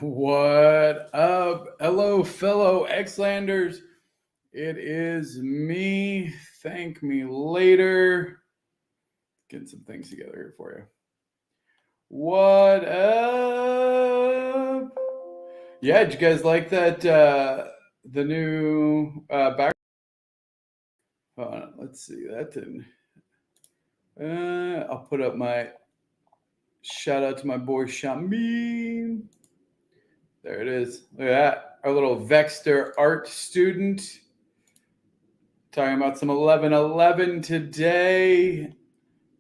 What up? Hello, fellow Xlanders. It is me. Thank me later. Getting some things together here for you. What up? Yeah, did you guys like that? The new back. Hold on, let's see. That didn't. I'll put up my shout out to my boy Shamin. There it is. Look at that. Our little Vexter art student. Talking about some 11:11 today.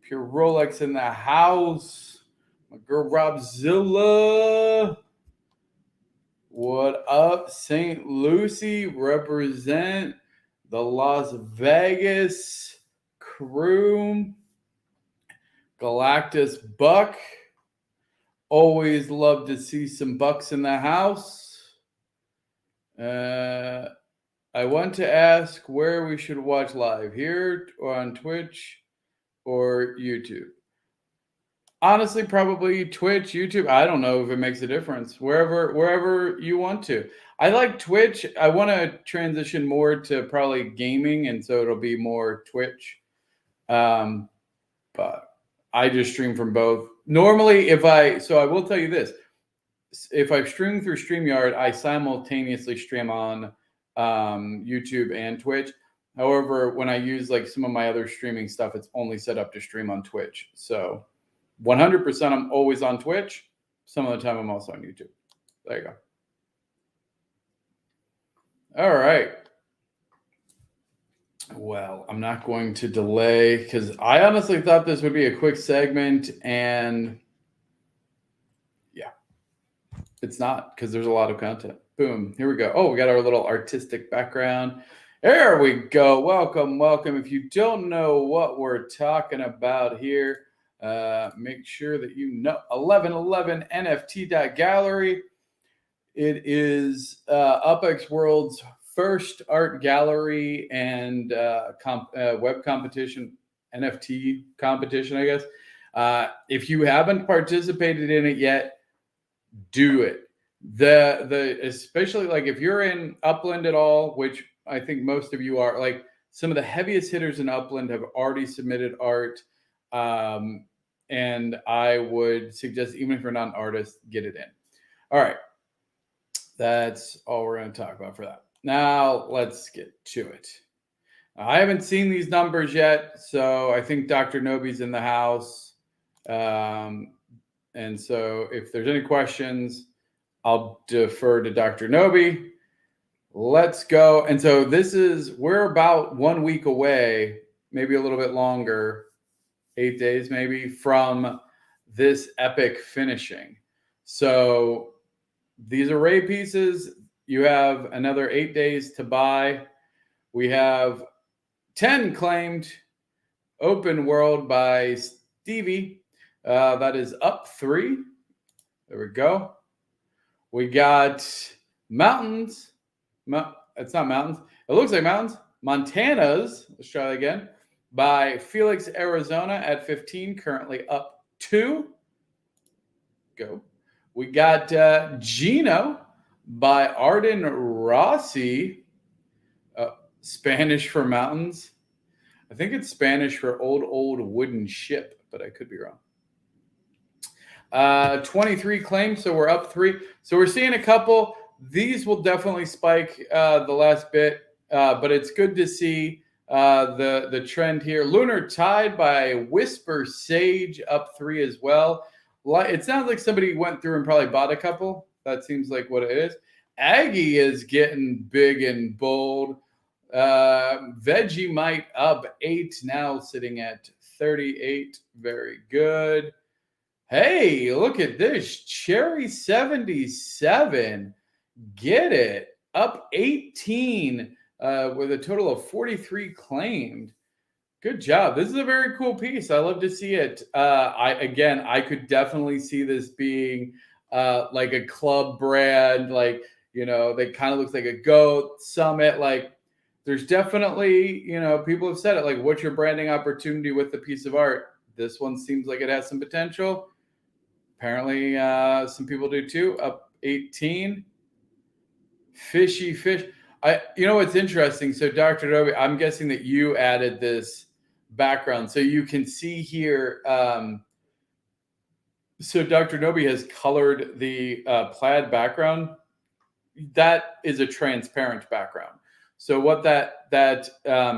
Pure Rolex in the house. My girl Robzilla. What up, St. Lucie? Represent the Las Vegas crew. Galactus Buck. Always love to see some bucks in the house. I want to ask where we should watch live, here or on Twitch or YouTube. Honestly, probably Twitch, YouTube. I don't know if it makes a difference. Wherever you want to. I like Twitch. I want to transition more to probably gaming, and so it'll be more Twitch. But I just stream from both. Normally, I will tell you this. If I stream through StreamYard, I simultaneously stream on YouTube and Twitch. However, when I use like some of my other streaming stuff, it's only set up to stream on Twitch. So 100% I'm always on Twitch. Some of the time I'm also on YouTube. There you go. All right. Well, I'm not going to delay because I honestly thought this would be a quick segment, and yeah, it's not, because there's a lot of content. Boom. Here we go. Oh, we got our little artistic background. There we go. Welcome. If you don't know what we're talking about here, make sure that you know 1111 NFT.gallery. It is UpX World's first art gallery and web competition, NFT competition, I guess. If you haven't participated in it yet, do it. Especially like if you're in Upland at all, which I think most of you are, like some of the heaviest hitters in Upland have already submitted art. And I would suggest, even if you're not an artist, get it in. All right. That's all we're going to talk about for that. Now let's get to it. I haven't seen these numbers yet, so I think Dr. Nobi's in the house. And so if there's any questions, I'll defer to Dr. Nobi. Let's go. And so we're about 1 week away, maybe a little bit longer, 8 days maybe, from this epic finishing. So these array pieces, you have another 8 days to buy. We have 10 claimed. Open World by Stevie. That is up 3. There we go. We got Mountains. It's not Mountains. It looks like Mountains. Montana's. Let's try that again. By Felix, Arizona at 15. Currently up 2. Go. We got Gino by Arden Rossi. Spanish for mountains. I think it's Spanish for old wooden ship, but I could be wrong. 23 claims, so we're up 3. So we're seeing a couple. These will definitely spike the last bit, but it's good to see the trend here. Lunar Tide by Whisper Sage up 3 as well. It sounds like somebody went through and probably bought a couple. That seems like what it is. Aggie is getting big and bold. Vegemite up 8, now sitting at 38. Very good. Hey, look at this. Cherry 77. Get it. Up 18 with a total of 43 claimed. Good job. This is a very cool piece. I love to see it. I could definitely see this being like a club brand, like, that kind of looks like a goat summit. Like, there's definitely, people have said it, like, what's your branding opportunity with the piece of art? This one seems like it has some potential. Apparently, some people do too. Up 18. Fishy fish. You know what's interesting? So Dr. Nobi, I'm guessing that you added this background. So you can see here, so Dr. Nobi has colored the plaid background. That is a transparent background. So what that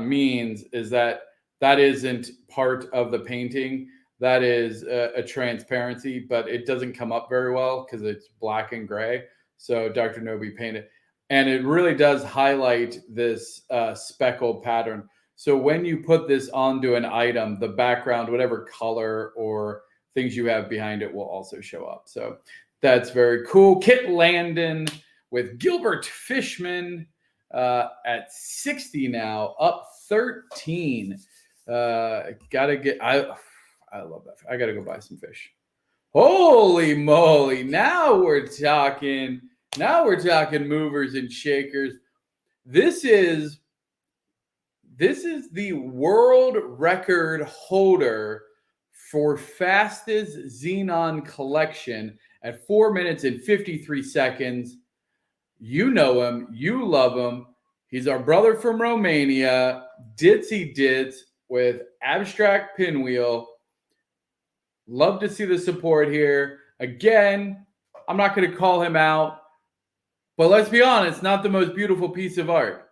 means is that isn't part of the painting. That is a transparency, but it doesn't come up very well because it's black and gray. So Dr. Nobi painted, and it really does highlight this speckle pattern. So when you put this onto an item, the background, whatever color or things you have behind it, will also show up. So that's very cool. Kit Landon with Gilbert Fishman at 60 now, up 13. I love that. I gotta go buy some fish. Holy moly! Now we're talking movers and shakers. This is the world record holder for fastest Xenon collection at 4 minutes and 53 seconds. You know him. You love him. He's our brother from Romania, Ditsy Dits with Abstract Pinwheel. Love to see the support here. Again, I'm not going to call him out, but let's be honest, not the most beautiful piece of art.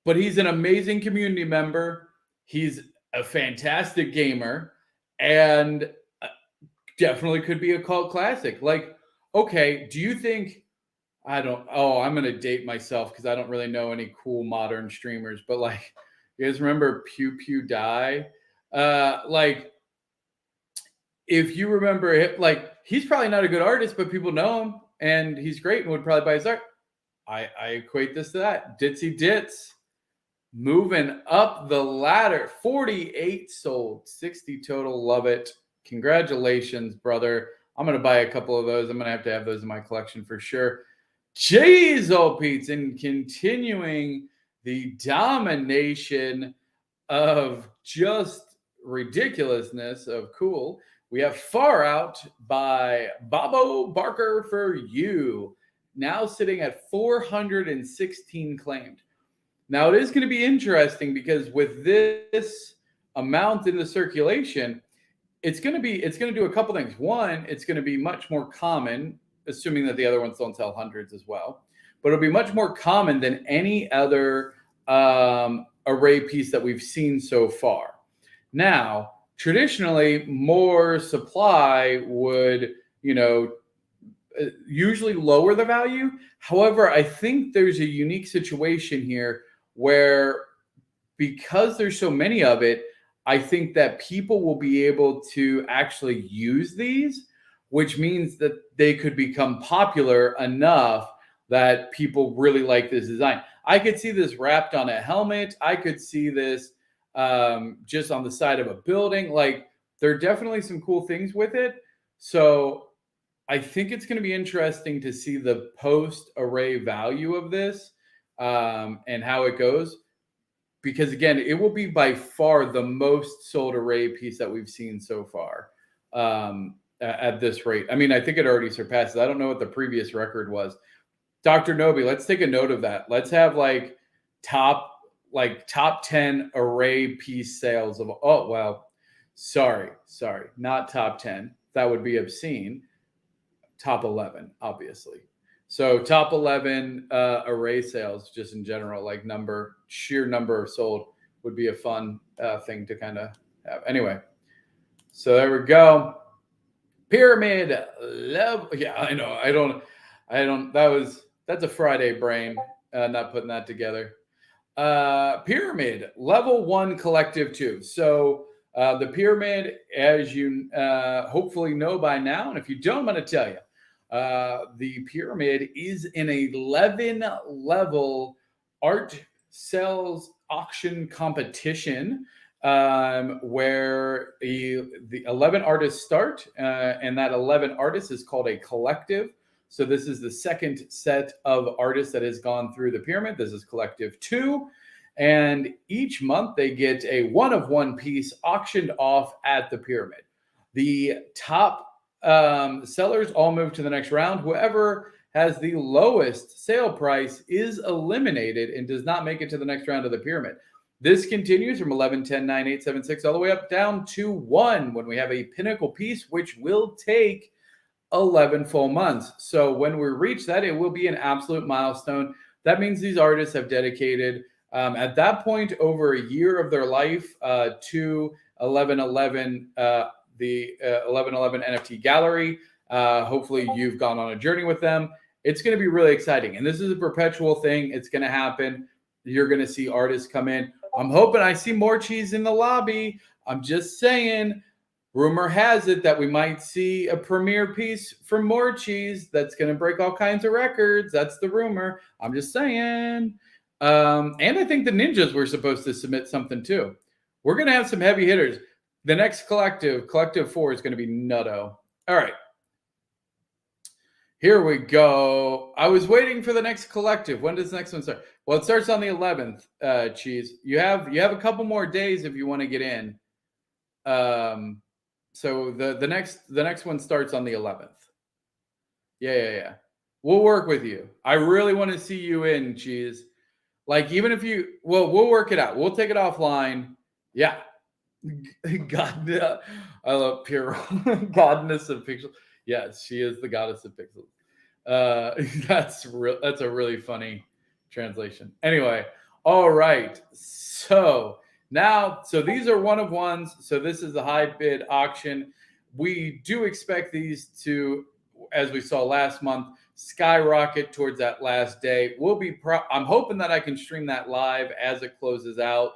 But he's an amazing community member. He's a fantastic gamer and definitely could be a cult classic. Like, okay, do you think, I'm going to date myself because I don't really know any cool modern streamers, but like, you guys remember Pew Pew Die? Like, if you remember it, like, he's probably not a good artist, but people know him and he's great and would probably buy his art. I equate this to that. Ditsy Dits moving up the ladder. 48 sold, 60 total. Love it. Congratulations, brother. I'm going to buy a couple of those. I'm going to have those in my collection for sure. Jeez, old Pete's, and continuing the domination of just ridiculousness of cool. We have Far Out by Bobo Barker for You, now sitting at 416 claimed. Now it is going to be interesting because with this amount in the circulation, it's going to do a couple things. One, it's going to be much more common, assuming that the other ones don't sell hundreds as well, but it'll be much more common than any other array piece that we've seen so far. Now, traditionally, more supply would, usually lower the value. However, I think there's a unique situation here where, because there's so many of it, I think that people will be able to actually use these, which means that they could become popular enough that people really like this design. I could see this wrapped on a helmet. I could see this just on the side of a building. Like, there are definitely some cool things with it. So I think it's going to be interesting to see the post array value of this and how it goes. Because again, it will be by far the most sold array piece that we've seen so far at this rate. I mean, I think it already surpasses. I don't know what the previous record was. Dr. Nobi, let's take a note of that. Let's have top 10 array piece sales of, sorry, not top 10. That would be obscene. Top 11, obviously. So top 11 array sales, just in general, like sheer number of sold, would be a fun thing to kind of have. Anyway, so there we go. Pyramid level. Yeah, I know. I don't. That's a Friday brain. Not putting that together. Pyramid level 1 collective 2. So the pyramid, as you hopefully know by now, and if you don't, I'm going to tell you. The pyramid is an 11 level art sales auction competition where the 11 artists start, and that 11 artists is called a collective. So this is the second set of artists that has gone through the pyramid. This is collective 2. And each month they get a one-of-one piece auctioned off at the pyramid. The top Sellers all move to the next round. Whoever has the lowest sale price is eliminated and does not make it to the next round of the pyramid. This continues from 11, 10, 9, 8, 7, 6, all the way up down to 1 when we have a pinnacle piece, which will take 11 full months. So when we reach that, it will be an absolute milestone. That means these artists have dedicated, at that point, over a year of their life to 1111, the 1111 NFT gallery. Hopefully you've gone on a journey with them. It's going to be really exciting. And this is a perpetual thing. It's going to happen. You're going to see artists come in. I'm hoping I see more cheese in the lobby. I'm just saying, rumor has it that we might see a premiere piece from more cheese that's going to break all kinds of records. That's the rumor. I'm just saying. And I think the ninjas were supposed to submit something too. We're going to have some heavy hitters. The next collective 4, is going to be nutto. All right. Here we go. I was waiting for the next collective. When does the next one start? Well, it starts on the 11th, Cheese. You have a couple more days if you want to get in. So the next one starts on the 11th. Yeah. We'll work with you. I really want to see you in, Cheese. Like, even if you, well, we'll work it out. We'll take it offline. Yeah. God, I love pure goddess of pixels. Yes, she is the goddess of pixels. That's a really funny translation. Anyway, all right. So these are one of ones. So this is the high bid auction. We do expect these to, as we saw last month, skyrocket towards that last day. I'm hoping that I can stream that live as it closes out.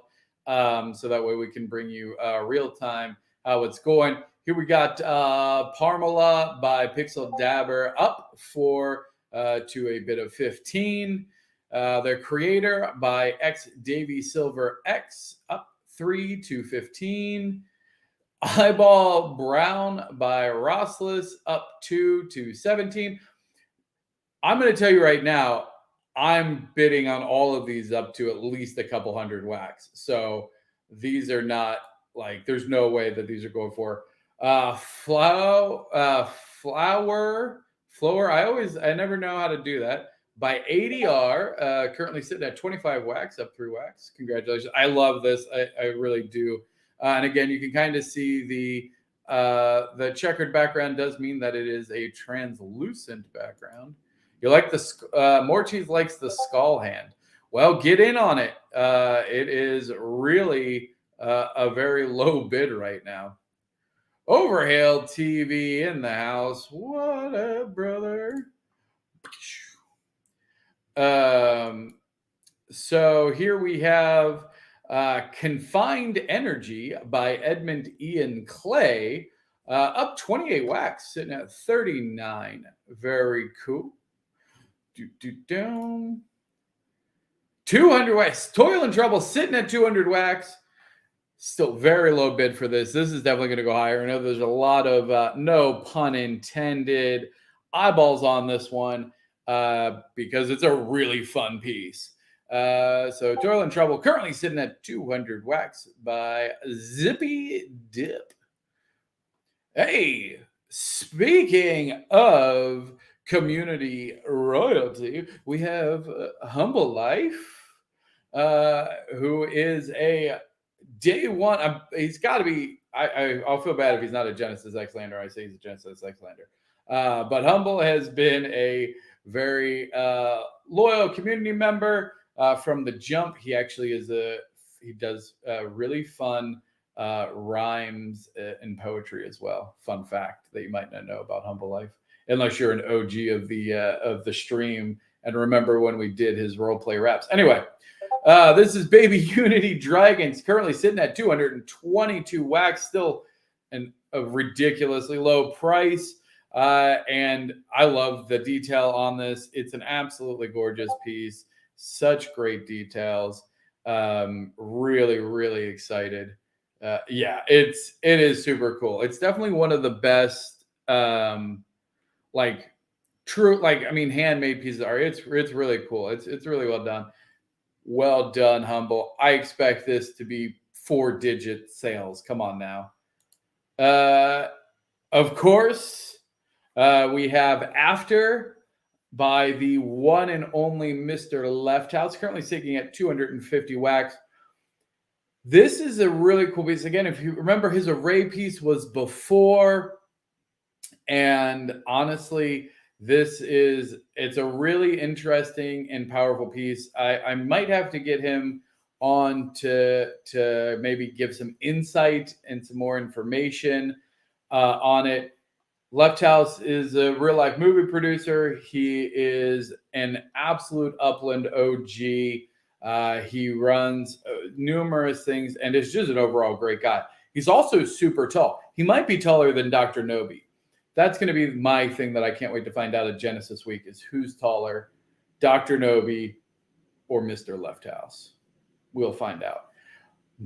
So that way we can bring you real time how it's going. Here we got Parmala by Pixel Dabber up to a bid of 15. Their creator by X Davy Silver X up 3 to 15. Eyeball Brown by Rossless up 2 to 17. I'm going to tell you right now, I'm bidding on all of these up to at least a couple hundred wax. So these are not like, there's no way that these are going for flower. I never know how to do that. By ADR, currently sitting at 25 wax, up 3 wax. Congratulations. I love this. I really do. And again, you can kind of see the checkered background does mean that it is a translucent background. You like Morcheese likes the skull hand. Well, get in on it. It is really a very low bid right now. Overhaul TV in the house. What up, brother? So here we have Confined Energy by Edmund Ian Clay, up 28 wax, sitting at 39. Very cool. 200 wax. Toil and Trouble sitting at 200 wax. Still very low bid for this. This is definitely going to go higher. I know there's a lot of, no pun intended, eyeballs on this one because it's a really fun piece. So Toil and Trouble currently sitting at 200 wax by Zippy Dip. Hey, speaking of community royalty, we have Humble Life, who is a day one. He's got to be. I'll feel bad if he's not a Genesis Xlander. I say he's a Genesis Xlander. But Humble has been a very loyal community member from the jump. He actually he does really fun rhymes and poetry as well. Fun fact that you might not know about Humble Life, unless you're an OG of the stream and remember when we did his role play raps. Anyway, this is Baby Unity Dragons, currently sitting at 222 wax, still a ridiculously low price. And I love the detail on this. It's an absolutely gorgeous piece. Such great details. Really, really excited. Yeah, it is super cool. It's definitely one of the best, handmade pieces of art. It's really cool. It's really well done. Well done, Humble. I expect this to be 4-digit sales. Come on now. Of course, We have After by the one and only Mr. Left House, currently sitting at 250 wax. This is a really cool piece. Again, if you remember, his array piece was before. And honestly, it's a really interesting and powerful piece. I might have to get him on to maybe give some insight and some more information on it. Left House is a real life movie producer. He is an absolute Upland OG. He runs numerous things and is just an overall great guy. He's also super tall. He might be taller than Dr. Nobi. That's going to be my thing that I can't wait to find out at Genesis Week is who's taller, Dr. Nobi or Mr. Left House. We'll find out.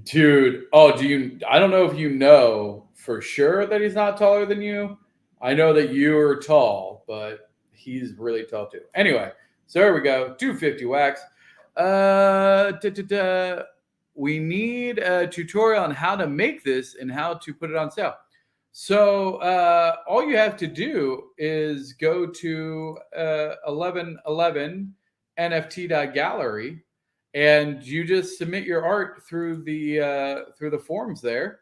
Dude, I don't know if you know for sure that he's not taller than you. I know that you're tall, but he's really tall too. Anyway, so here we go. 250 wax. We need a tutorial on how to make this and how to put it on sale. So all you have to do is go to 1111 nft.gallery and you just submit your art through the forms there,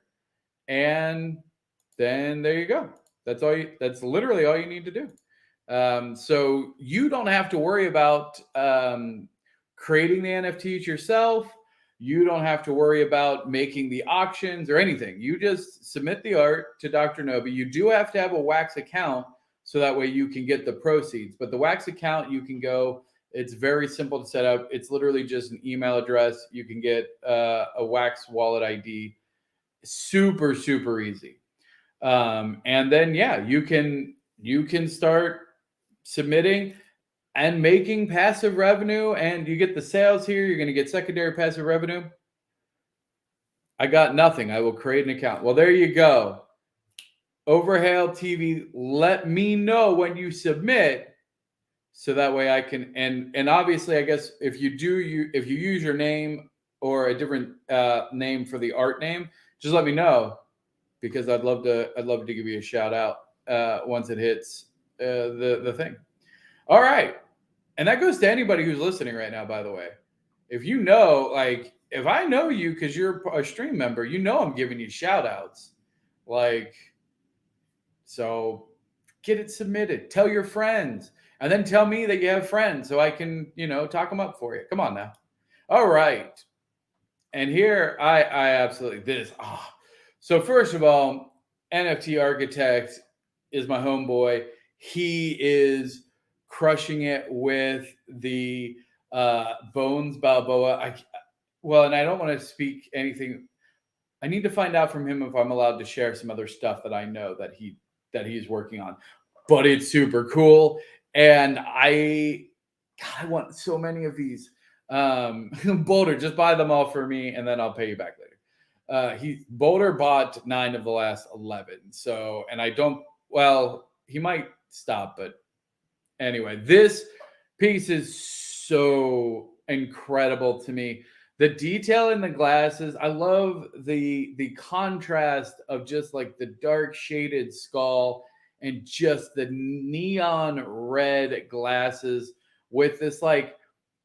and then there you go. That's literally all you need to do. So you don't have to worry about creating the NFTs yourself. You don't have to worry about making the auctions or anything. You just submit the art to Dr. Nobi. You do have to have a Wax account so that way you can get the proceeds. But the Wax account, you can go. It's very simple to set up. It's literally just an email address. You can get a Wax wallet ID. Super, super easy. And then, yeah, you can start submitting and making passive revenue, and you get the sales here. You're going to get secondary passive revenue. I got nothing. I will create an account. Well, there you go. Overhaul TV, let me know when you submit so that way I can, and obviously, I guess if you use your name or a different name for the art name, just let me know, because I'd love to give you a shout out once it hits the thing. All right. And that goes to anybody who's listening right now, by the way. If you know, like, if I know you because you're a stream member, you know I'm giving you shout outs. Like, so get it submitted. Tell your friends. And then tell me that you have friends so I can, talk them up for you. Come on now. All right. And here, I absolutely, this. So first of all, NFT Architect is my homeboy. He is crushing it with the Bones Balboa. And I don't want to speak anything. I need to find out from him if I'm allowed to share some other stuff that I know that he's working on. But it's super cool, and I want so many of these. Boulder, just buy them all for me, and then I'll pay you back later. Boulder bought 9 of the last 11. So, and I don't. Well, he might stop, but. Anyway, this piece is so incredible to me. The detail in the glasses, I love the contrast of just like the dark shaded skull and just the neon red glasses with this, like,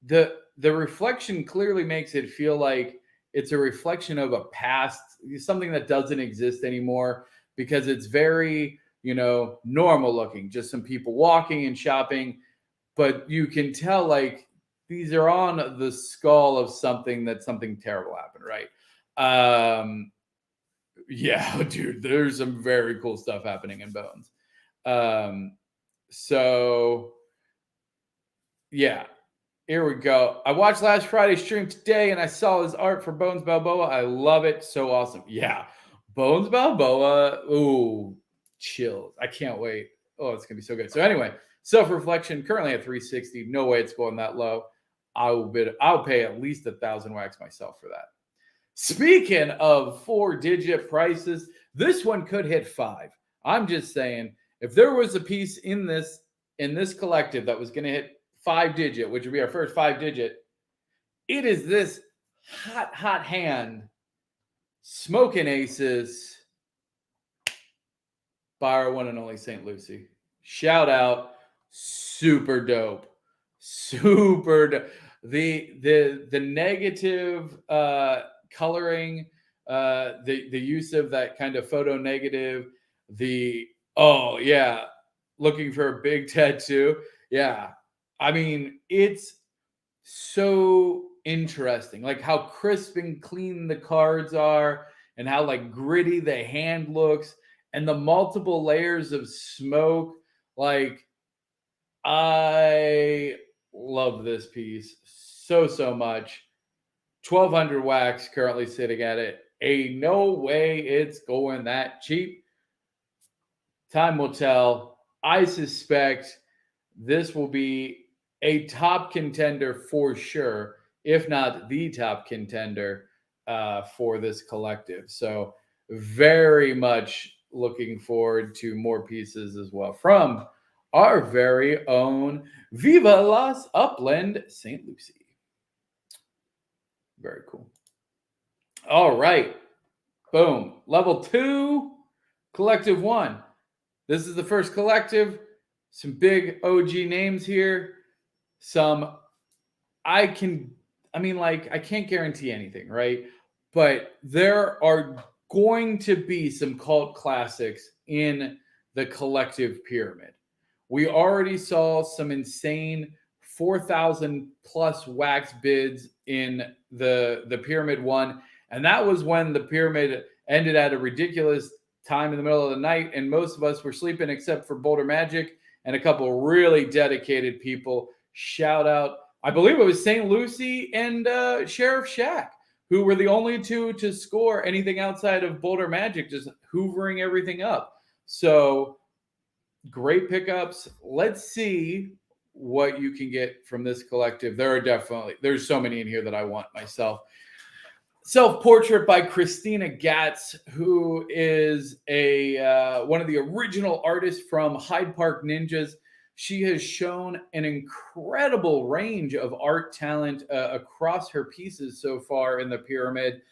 the reflection clearly makes it feel like it's a reflection of a past, something that doesn't exist anymore, because it's very normal looking, just some people walking and shopping, but you can tell like these are on the skull of something terrible happened, right? Yeah, dude, there's some very cool stuff happening in Bones. So yeah, here we go. I watched last Friday's stream today and I saw his art for Bones Balboa. I love it. So awesome. Yeah, Bones Balboa. Ooh, chills. I can't wait. Oh, it's gonna be so good. So anyway, self-reflection currently at 360. No way it's going that low. I'll pay at least 1,000 wax myself for that. Speaking of 4-digit prices, this one could hit 5. I'm just saying, if there was a piece in this collective that was going to hit 5-digit, which would be our first 5-digit, it is this hot hand, Smoking Aces by our one and only St. Lucie. Shout out. Super dope. Super dope. The negative coloring, the use of that kind of photo negative, the oh yeah, looking for a big tattoo. Yeah. I mean, it's so interesting. Like how crisp and clean the cards are and how like gritty the hand looks and the multiple layers of smoke. Like I love this piece so much. 1200 wax currently sitting at it. Ain't no way it's going that cheap. Time will tell. I suspect this will be a top contender for sure, if not the top contender for this collective. So, very much looking forward to more pieces as well from our very own Viva Las Upland St. Lucie. Very cool. All right. Boom. Level 2, collective 1. This is the first collective. Some big OG names here. Some I can't guarantee anything, right? But there are going to be some cult classics in the collective pyramid. We already saw some insane 4,000 plus wax bids in the pyramid one. And that was when the pyramid ended at a ridiculous time in the middle of the night. And most of us were sleeping except for Boulder Magic and a couple really dedicated people. Shout out, I believe it was St. Lucie and Sheriff Shack, who were the only two to score anything outside of Boulder Magic, just hoovering everything up. So great pickups. Let's see what you can get from this collective. There's so many in here that I want myself. Self-portrait by Christina Gatz, who is one of the original artists from Hyde Park Ninjas. She has shown an incredible range of art talent across her pieces so far in the pyramid.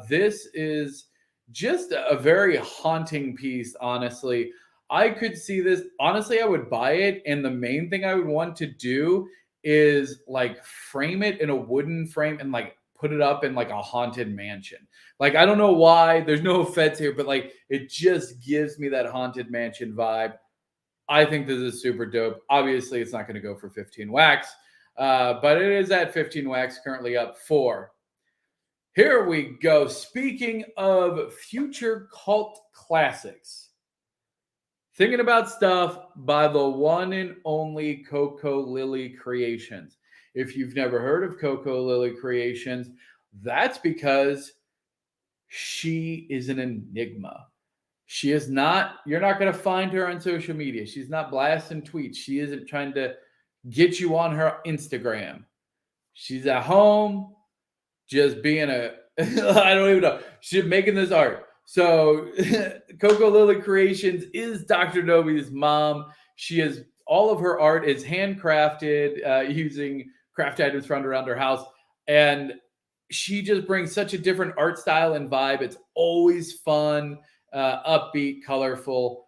This is just a very haunting piece, honestly. I could see this. Honestly, I would buy it. And the main thing I would want to do is like frame it in a wooden frame and like put it up in like a haunted mansion. Like, I don't know why. There's no offense here, but like it just gives me that haunted mansion vibe. I think this is super dope. Obviously, it's not going to go for 15 wax, but it is at 15 wax, currently up 4. Here we go. Speaking of future cult classics, thinking about stuff by the one and only Coco Lily Creations. If you've never heard of Coco Lily Creations, that's because she is an enigma. She is not, you're not going to find her on social media. She's not blasting tweets. She isn't trying to get you on her Instagram. She's at home just being I don't even know. She's making this art. So Coco Lily Creations is Dr. Nobi's mom. She is, all of her art is handcrafted using craft items found around her house. And she just brings such a different art style and vibe. It's always fun, upbeat, colorful.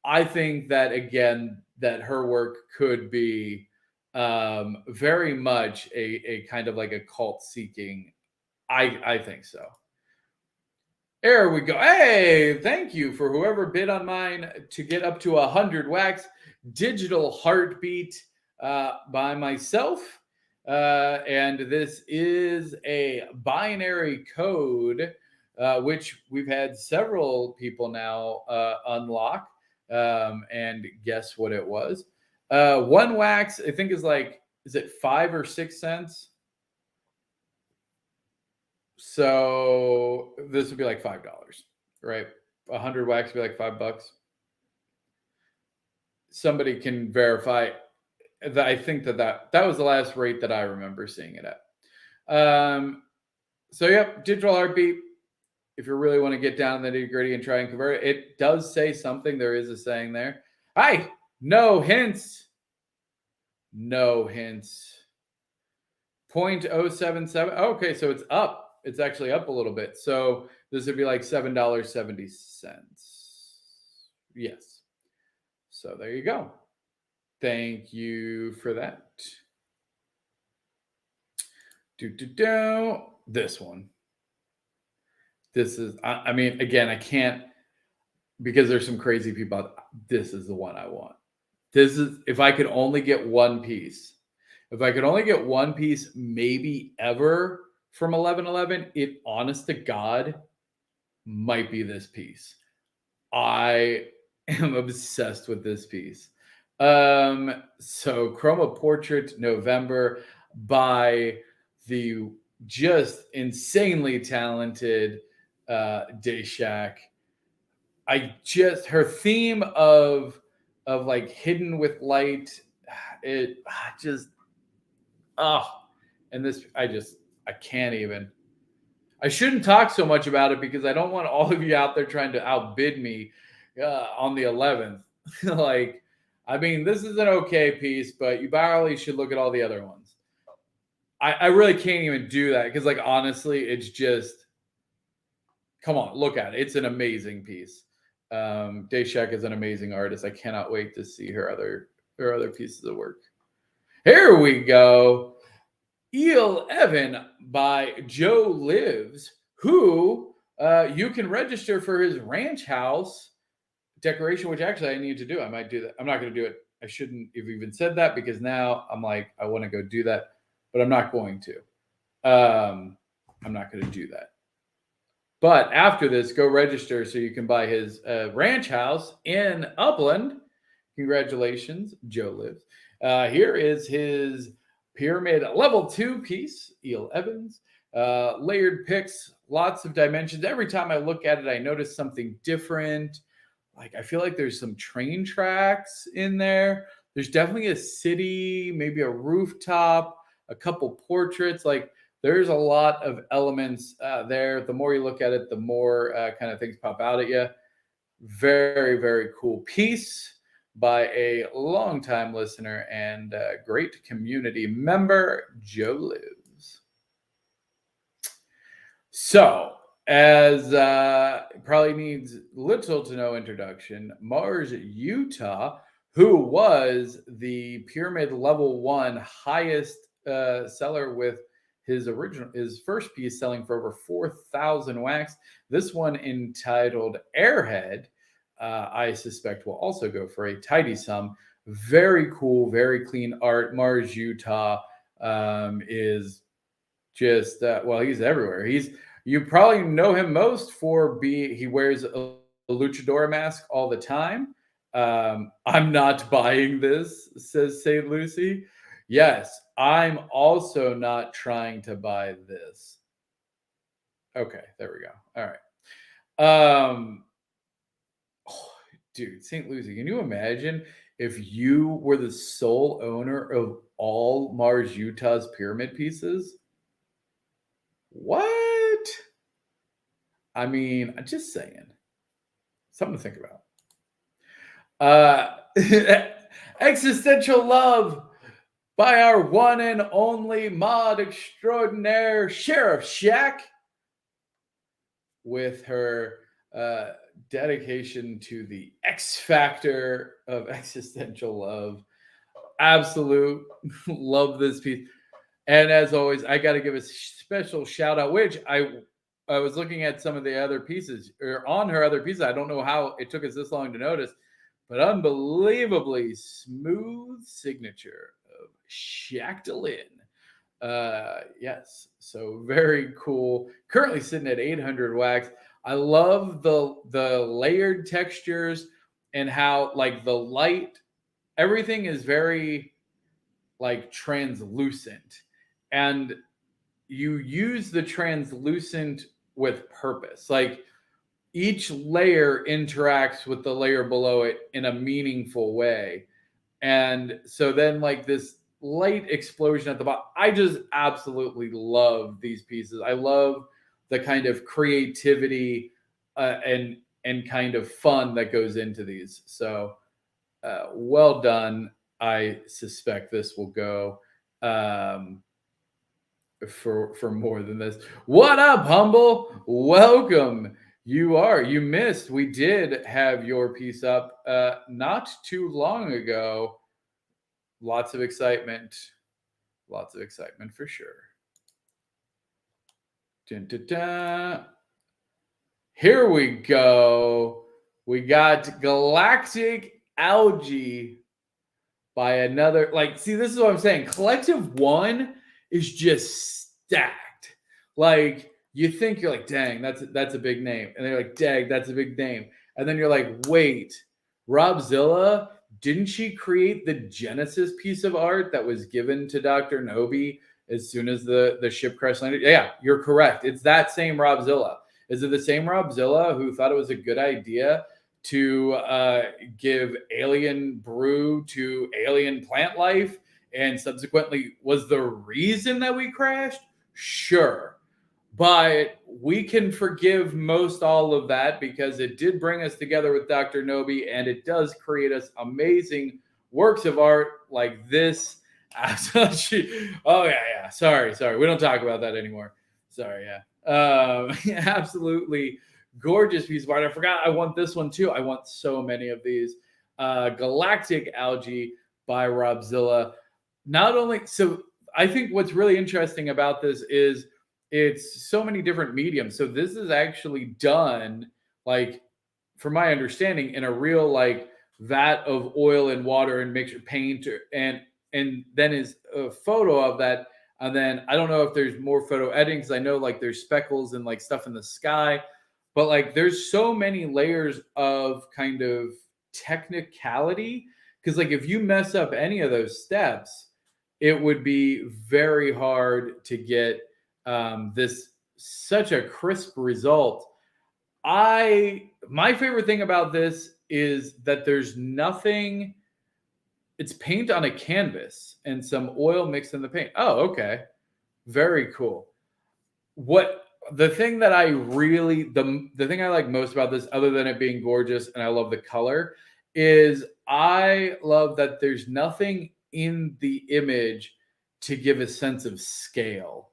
I think that, again, that her work could be very much a kind of like a cult seeking. I think so. There we go. Hey, thank you for whoever bid on mine to get up to 100 wax. Digital Heartbeat by myself. And this is a binary code, which we've had several people now unlock. And guess what it was? One wax, I think, is it 5 or 6 cents? So this would be like $5, right? 100 wax would be like $5. Somebody can verify that. I think that was the last rate that I remember seeing it at. So yep, Digital Heartbeat. If you really want to get down in the nitty gritty and try and convert it, it does say something. There is a saying there. Hi, no hints. No hints. 0.077. Okay, so it's up. It's actually up a little bit. So this would be like $7.70. Yes. So there you go. Thank you for that. This one. This is, I mean, again, I can't, because there's some crazy people out. This is the one I want. This is, if I could only get one piece, if I could only get one piece, maybe ever from 1111, it, honest to God, might be this piece. I am obsessed with this piece. So Chroma Portrait November by the just insanely talented Dayshak. Her theme of like hidden with light, it just and this I can't even. I shouldn't talk so much about it because I don't want all of you out there trying to outbid me on the 11th. Like, I mean, this is an okay piece, but you probably should look at all the other ones. I really can't even do that because, like, honestly, it's just, come on, look at it. It's an amazing piece. Dayshak is an amazing artist. I cannot wait to see her other pieces of work. Here we go. ELEVEN by Joe Lives, who you can register for his ranch house decoration, which actually I need to do. I might do that. I'm not going to do it. I shouldn't have even said that because now I'm like, I want to go do that, but I'm not going to. I'm not going to do that. But after this, go register so you can buy his ranch house in Upland. Congratulations, Joe Lives. Here is his pyramid level 2 piece, ELEVENs. Layered picks, lots of dimensions. Every time I look at it, I notice something different. Like, I feel like there's some train tracks in there. There's definitely a city, maybe a rooftop, a couple portraits. Like, there's a lot of elements there. The more you look at it, the more kind of things pop out at you. Very, very cool piece by a longtime listener and great community member, Joe Lives. So, as probably needs little to no introduction, Mars Utah, who was the Pyramid Level 1 highest seller with his first piece selling for over 4,000 wax. This one entitled Airhead, I suspect will also go for a tidy sum. Very cool, very clean art. Mars Utah is just well, he's everywhere. You probably know him most for he wears a luchador mask all the time. I'm not buying this, says St. Lucy. Yes, I'm also not trying to buy this. Okay, there we go. All right. Dude, St. Lucie, can you imagine if you were the sole owner of all Mars Utah's pyramid pieces? What? I mean, I'm just saying. Something to think about. Existential Love by our one and only mod extraordinaire, Sheriff Shack, with her dedication to the X factor of existential love. Absolute love this piece. And as always, I got to give a special shout out, which I was looking at some of the other pieces, or on her other pieces. I don't know how it took us this long to notice, but unbelievably smooth signature of Shactalin. Yes, so very cool. Currently sitting at 800 wax. I love the layered textures and how, like, the light, everything is very like translucent, and you use the translucent with purpose. Like, each layer interacts with the layer below it in a meaningful way. And so then, like, this light explosion at the bottom, I just absolutely love these pieces. I love the kind of creativity and kind of fun that goes into these. So well done. I suspect this will go for more than this. What up, Humble? Welcome. You are. You missed. We did have your piece up not too long ago. Lots of excitement. Lots of excitement for sure. Dun, dun, dun. Here we go. We got Galactic Algae by another. Like, see, this is what I'm saying. Collective One is just stacked. Like, you think you're like, dang, that's a big name. And they're like, dang, that's a big name. And then you're like, wait, Robzilla, didn't she create the Genesis piece of art that was given to Dr. Nobi as soon as the ship crash landed? Yeah, you're correct. It's that same Robzilla. Is it the same Robzilla who thought it was a good idea to give alien brew to alien plant life and subsequently was the reason that we crashed? Sure. But we can forgive most all of that because it did bring us together with Dr. Nobi and it does create us amazing works of art like this. Oh, yeah. Sorry. We don't talk about that anymore. Sorry, yeah. Absolutely gorgeous piece of art. I forgot I want this one too. I want so many of these. Galactic Algae by Robzilla. Not only, so I think what's really interesting about this is it's so many different mediums. So this is actually done, like, from my understanding, in a real like vat of oil and water and mixture paint, and then is a photo of that. And then I don't know if there's more photo editing because I know like there's speckles and like stuff in the sky, but like there's so many layers of kind of technicality because like if you mess up any of those steps, it would be very hard to get this such a crisp result. My favorite thing about this is that there's nothing. It's paint on a canvas and some oil mixed in the paint. Oh, okay. Very cool. The thing that I really, the thing I like most about this, other than it being gorgeous and I love the color, is I love that there's nothing in the image to give a sense of scale.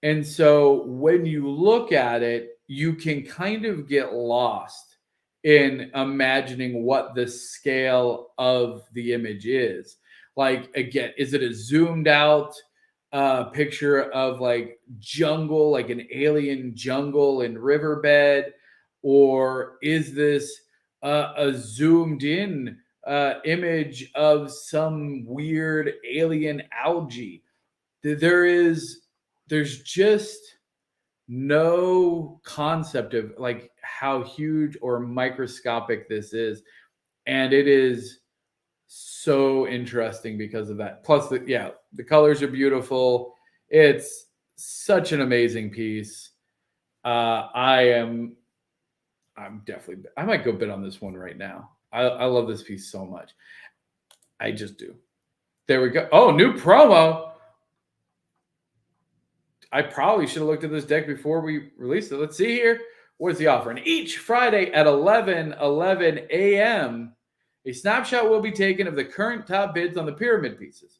And so when you look at it, you can kind of get lost in imagining what the scale of the image is. Like, again, is it a zoomed out picture of like jungle, like an alien jungle and riverbed? Or is this a zoomed in image of some weird alien algae? There's just no concept of like how huge or microscopic this is, and it is so interesting because of that. Plus the colors are beautiful. It's such an amazing piece. I'm definitely, I might go bid on this one right now. I love this piece so much. I just do. There we go. Oh, new promo. I probably should have looked at this deck before we released it. Let's see here. What is the offer? And each Friday at 11:11 a.m., a snapshot will be taken of the current top bids on the pyramid pieces.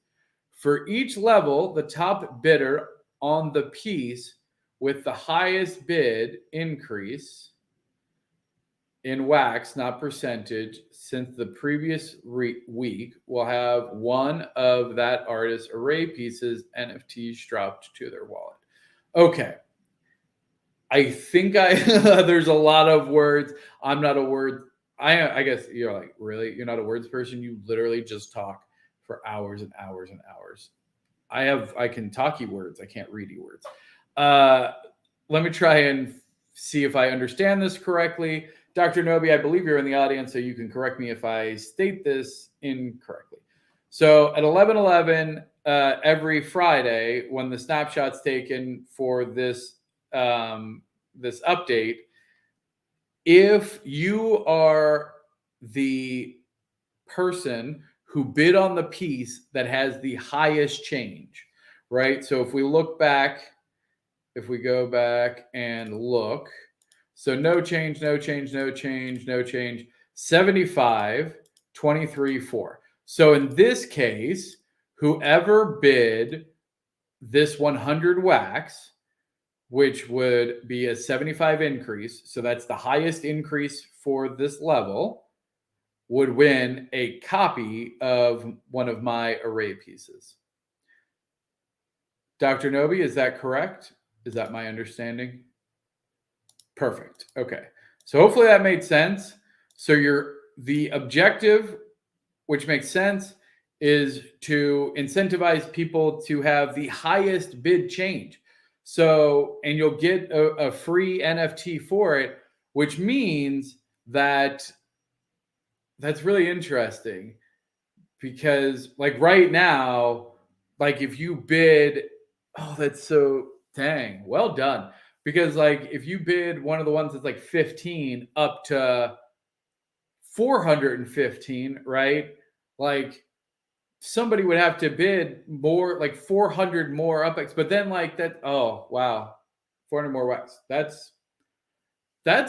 For each level, the top bidder on the piece with the highest bid increase in wax, not percentage, since the previous week will have one of that artist's array pieces NFTs dropped to their wallet. Okay. I think there's a lot of words. I'm not a word. I guess you're like, really? You're not a words person? You literally just talk for hours and hours and hours. I can talk words. I can't read words. Let me try and see if I understand this correctly. Dr. Nobi, I believe you're in the audience, so you can correct me if I state this incorrectly. So at 11:11 every Friday, when the snapshot's taken for this this update, if you are the person who bid on the piece that has the highest change, right? So if we look back, if we go back and look, so no change, no change, no change, no change, 75, 23, 4. So in this case, whoever bid this 100 wax which would be a 75 increase, so that's the highest increase for this level, would win a copy of one of my array pieces. Dr. Nobi, is that correct? Is that my understanding? Perfect. Okay. So hopefully that made sense. So the objective, which makes sense, is to incentivize people to have the highest bid change. So, and you'll get a free NFT for it, which means that that's really interesting because like right now, like if you bid, oh, that's so dang, well done. Because like if you bid one of the ones that's like 15 up to 415, right? Like somebody would have to bid more, like 400 more UpX, but then like that, oh wow, 400 more wax. That's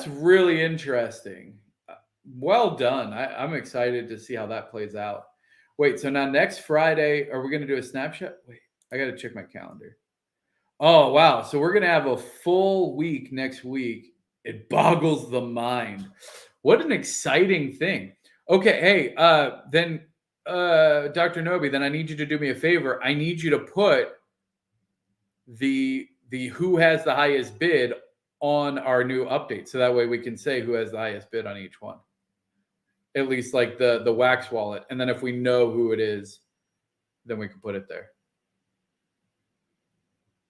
really interesting. Well done. I'm excited to see how that plays out. Wait, so now next Friday, are we going to do a snapshot? Wait, I got to check my calendar. Oh, wow. So we're going to have a full week next week. It boggles the mind. What an exciting thing. Okay, hey, then Dr. Nobi, then I need you to do me a favor. I need you to put the who has the highest bid on our new update. So that way we can say who has the highest bid on each one. At least like the wax wallet. And then if we know who it is, then we can put it there.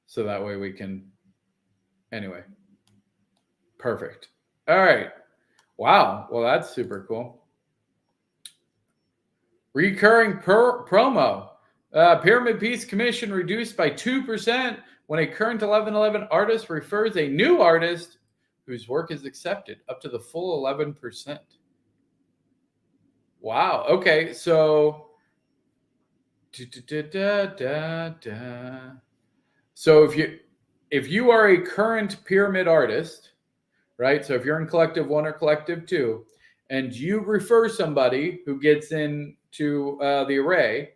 So that way we can, anyway. Perfect. All right. Wow. Well, that's super cool. Recurring promo. Pyramid piece commission reduced by 2% when a current 1111 artist refers a new artist whose work is accepted up to the full 11%. Wow. Okay. So, so if you are a current pyramid artist, right? So if you're in collective 1 or collective 2, and you refer somebody who gets into the array,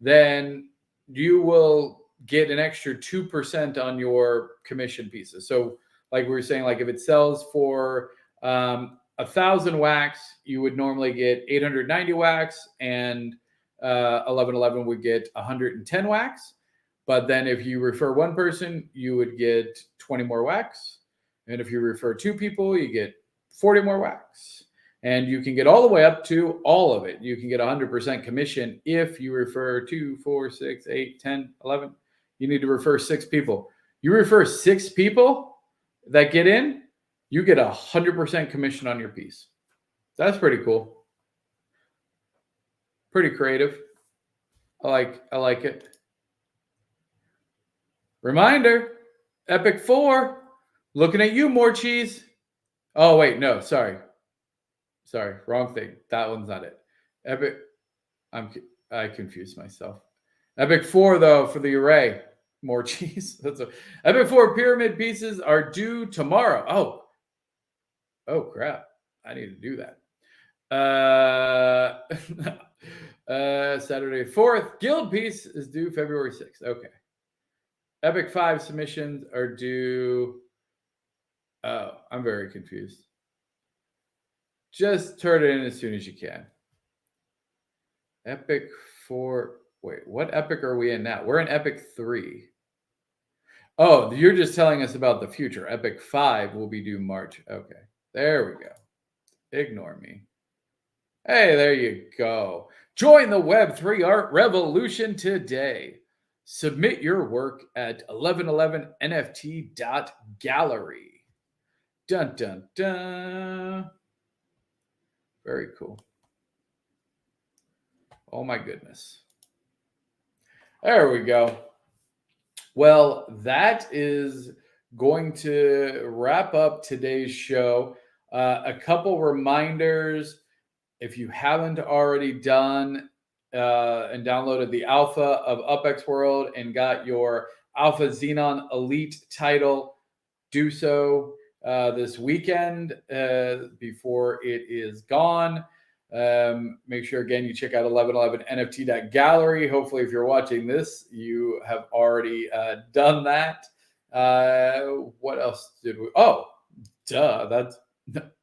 then you will get an extra 2% on your commission pieces. So like we were saying, like if it sells for 1,000 wax, you would normally get 890 wax, and 1111 would get 110 wax. But then if you refer one person, you would get 20 more wax. And if you refer 2 people, you get 40 more wax. And you can get all the way up to all of it. You can get 100% commission if you refer 2, 4, 6, 8, 10, 11. You need to refer 6 people. You refer 6 people that get in, you get 100% commission on your piece. That's pretty cool. Pretty creative. I like it. Reminder, Epic 4, looking at you, more cheese. Oh, wait, no, sorry, wrong thing. That one's not it. Epic, I confused myself. Epic 4, though, for the array. More cheese. Epic 4 pyramid pieces are due tomorrow. Oh, crap. I need to do that. Saturday 4th. Guild piece is due February 6th. Okay. Epic 5 submissions are due. Oh, I'm very confused. Just turn it in as soon as you can. Epic 4. Wait, what epic are we in now? We're in Epic 3. Oh, you're just telling us about the future. Epic 5 will be due March. Okay, there we go. Ignore me. Hey, there you go. Join the Web3 art revolution today. Submit your work at 1111nft.gallery. Dun, dun, dun. Very cool. Oh my goodness. There we go. Well, that is going to wrap up today's show. A couple reminders. If you haven't already done and downloaded the alpha of UpX World and got your Alpha Xenon Elite title, do so this weekend before it is gone. Make sure, again, you check out 1111nft.gallery. Hopefully, if you're watching this, you have already done that. What else did we? Oh, duh. That's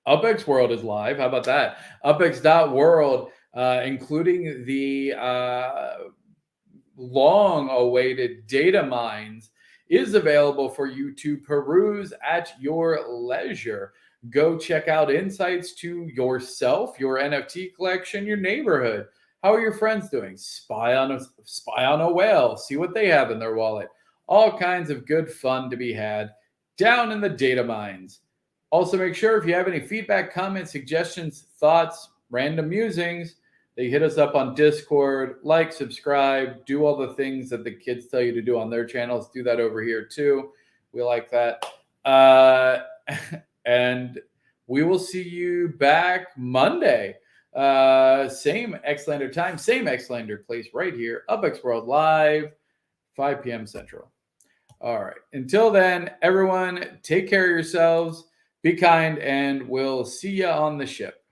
UpX World is live. How about that? UpX.world, including the long awaited data mines, is available for you to peruse at your leisure. Go check out insights to yourself, your NFT collection, your neighborhood. How are your friends doing? Spy on a whale, see what they have in their wallet. All kinds of good fun to be had down in the data mines. Also, make sure if you have any feedback, comments, suggestions, thoughts, random musings, that you hit us up on Discord, like, subscribe, do all the things that the kids tell you to do on their channels. Do that over here too. We like that. And we will see you back Monday. Same Xlander time, same Xlander place right here. UpX World Live, 5 p.m. Central. All right. Until then, everyone, take care of yourselves. Be kind, and we'll see you on the ship.